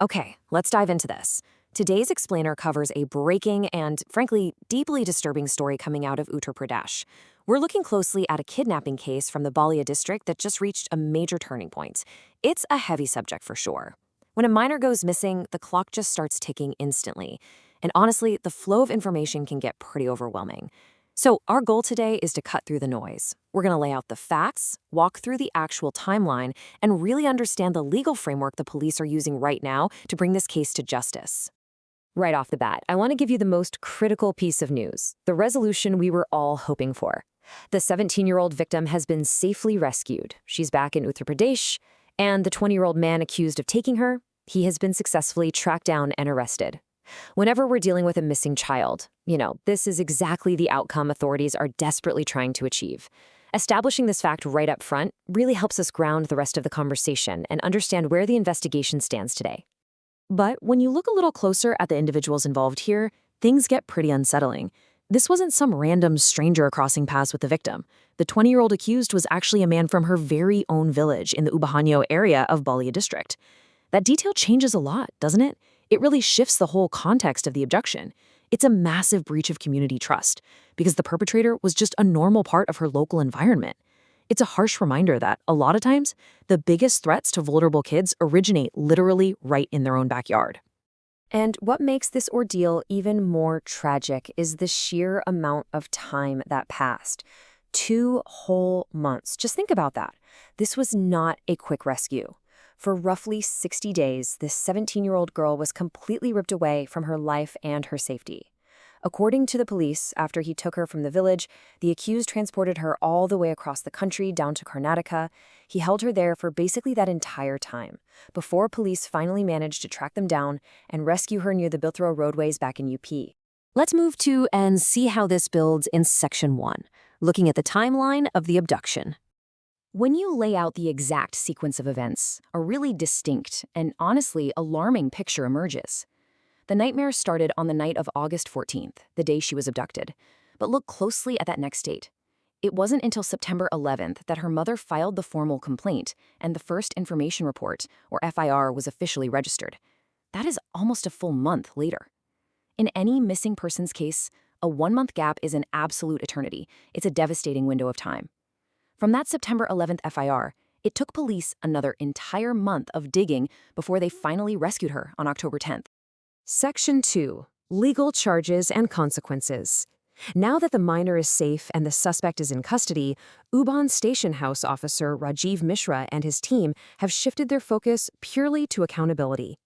Okay, let's dive into this. Today's explainer covers a breaking and, frankly, deeply disturbing story coming out of Uttar Pradesh. We're looking closely at a kidnapping case from the Ballia district that just reached a major turning point. It's a heavy subject for sure. When a minor goes missing, the clock just starts ticking instantly. And honestly, the flow of information can get pretty overwhelming. So, our goal today is to cut through the noise. We're going to lay out the facts, walk through the actual timeline, and really understand the legal framework the police are using right now to bring this case to justice. Right off the bat, I want to give you the most critical piece of news, the resolution we were all hoping for. The 17-year-old victim has been safely rescued. She's back in Uttar Pradesh, and the 20-year-old man accused of taking her, he has been successfully tracked down and arrested. Whenever we're dealing with a missing child, this is exactly the outcome authorities are desperately trying to achieve. Establishing this fact right up front really helps us ground the rest of the conversation and understand where the investigation stands today. But when you look a little closer at the individuals involved here, things get pretty unsettling. This wasn't some random stranger crossing paths with the victim. The 20-year-old accused was actually a man from her very own village in the Ubahanyo area of Ballia district. That detail changes a lot, doesn't it? It really shifts the whole context of the abduction. It's a massive breach of community trust because the perpetrator was just a normal part of her local environment. It's a harsh reminder that, a lot of times, the biggest threats to vulnerable kids originate literally right in their own backyard. And what makes this ordeal even more tragic is the sheer amount of time that passed. 2 whole months. Just think about that. This was not a quick rescue. For roughly 60 days, this 17-year-old girl was completely ripped away from her life and her safety. According to the police, after he took her from the village, the accused transported her all the way across the country down to Karnataka. He held her there for basically that entire time, before police finally managed to track them down and rescue her near the Bilthrow roadways back in UP. Let's move to and see how this builds in Section 1, looking at the timeline of the abduction. When you lay out the exact sequence of events, a really distinct and honestly alarming picture emerges. The nightmare started on the night of August 14th, the day she was abducted. But look closely at that next date. It wasn't until September 11th that her mother filed the formal complaint and the first information report, or FIR, was officially registered. That is almost a full month later. In any missing persons case, a 1-month gap is an absolute eternity. It's a devastating window of time. From that September 11th FIR, it took police another entire month of digging before they finally rescued her on October 10th. Section 2. Legal charges and consequences. Now that the minor is safe and the suspect is in custody, Ubon Station House officer Rajiv Mishra and his team have shifted their focus purely to accountability.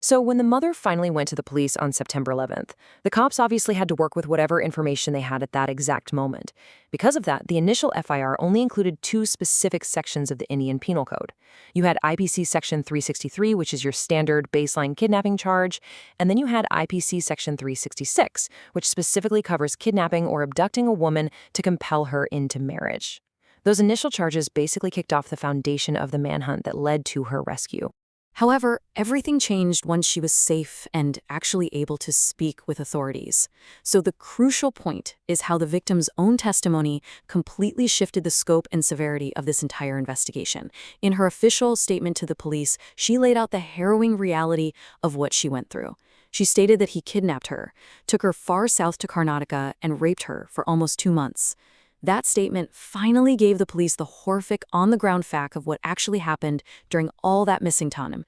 So when the mother finally went to the police on September 11th, the cops obviously had to work with whatever information they had at that exact moment. Because of that, the initial FIR only included 2 specific sections of the Indian Penal Code. You had IPC Section 363, which is your standard baseline kidnapping charge, and then you had IPC Section 366, which specifically covers kidnapping or abducting a woman to compel her into marriage. Those initial charges basically kicked off the foundation of the manhunt that led to her rescue. However, everything changed once she was safe and actually able to speak with authorities. So the crucial point is how the victim's own testimony completely shifted the scope and severity of this entire investigation. In her official statement to the police, she laid out the harrowing reality of what she went through. She stated that he kidnapped her, took her far south to Karnataka, and raped her for almost 2 months. That statement finally gave the police the horrific, on-the-ground fact of what actually happened during all that missing time.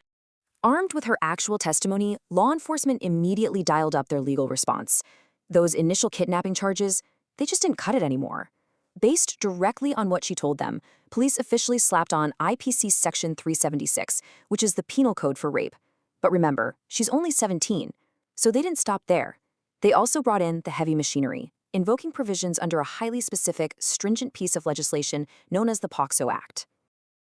Armed with her actual testimony, law enforcement immediately dialed up their legal response. Those initial kidnapping charges, they just didn't cut it anymore. Based directly on what she told them, police officially slapped on IPC Section 376, which is the penal code for rape. But remember, she's only 17, so they didn't stop there. They also brought in the heavy machinery, invoking provisions under a highly specific, stringent piece of legislation known as the POCSO Act.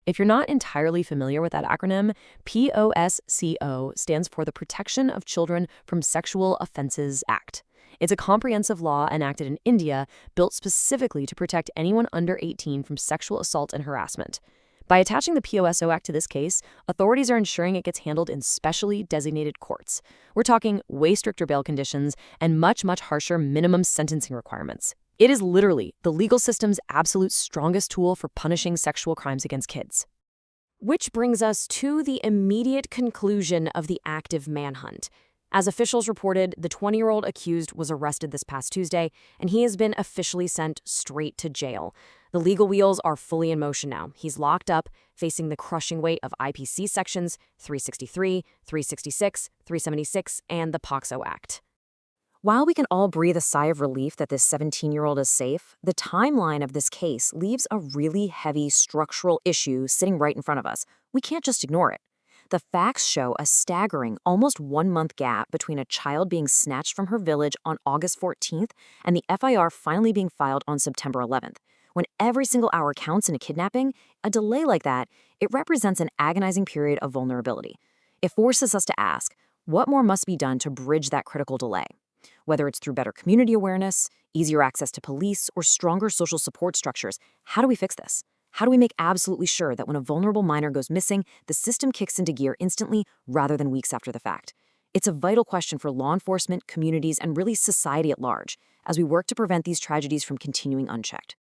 If you're not entirely familiar with that acronym, POSCO stands for the Protection of Children from Sexual Offenses Act. It's a comprehensive law enacted in India built specifically to protect anyone under 18 from sexual assault and harassment. By attaching the POSO Act to this case, authorities are ensuring it gets handled in specially designated courts. We're talking way stricter bail conditions and much, much harsher minimum sentencing requirements. It is literally the legal system's absolute strongest tool for punishing sexual crimes against kids. Which brings us to the immediate conclusion of the active manhunt. As officials reported, the 20-year-old accused was arrested this past Tuesday, and he has been officially sent straight to jail. The legal wheels are fully in motion now. He's locked up, facing the crushing weight of IPC sections 363, 366, 376, and the POCSO Act. While we can all breathe a sigh of relief that this 17-year-old is safe, the timeline of this case leaves a really heavy structural issue sitting right in front of us. We can't just ignore it. The facts show a staggering, almost 1-month gap between a child being snatched from her village on August 14th and the FIR finally being filed on September 11th. When every single hour counts in a kidnapping, a delay like that, it represents an agonizing period of vulnerability. It forces us to ask, what more must be done to bridge that critical delay? Whether it's through better community awareness, easier access to police, or stronger social support structures, how do we fix this? How do we make absolutely sure that when a vulnerable minor goes missing, the system kicks into gear instantly rather than weeks after the fact? It's a vital question for law enforcement, communities, and really society at large as we work to prevent these tragedies from continuing unchecked.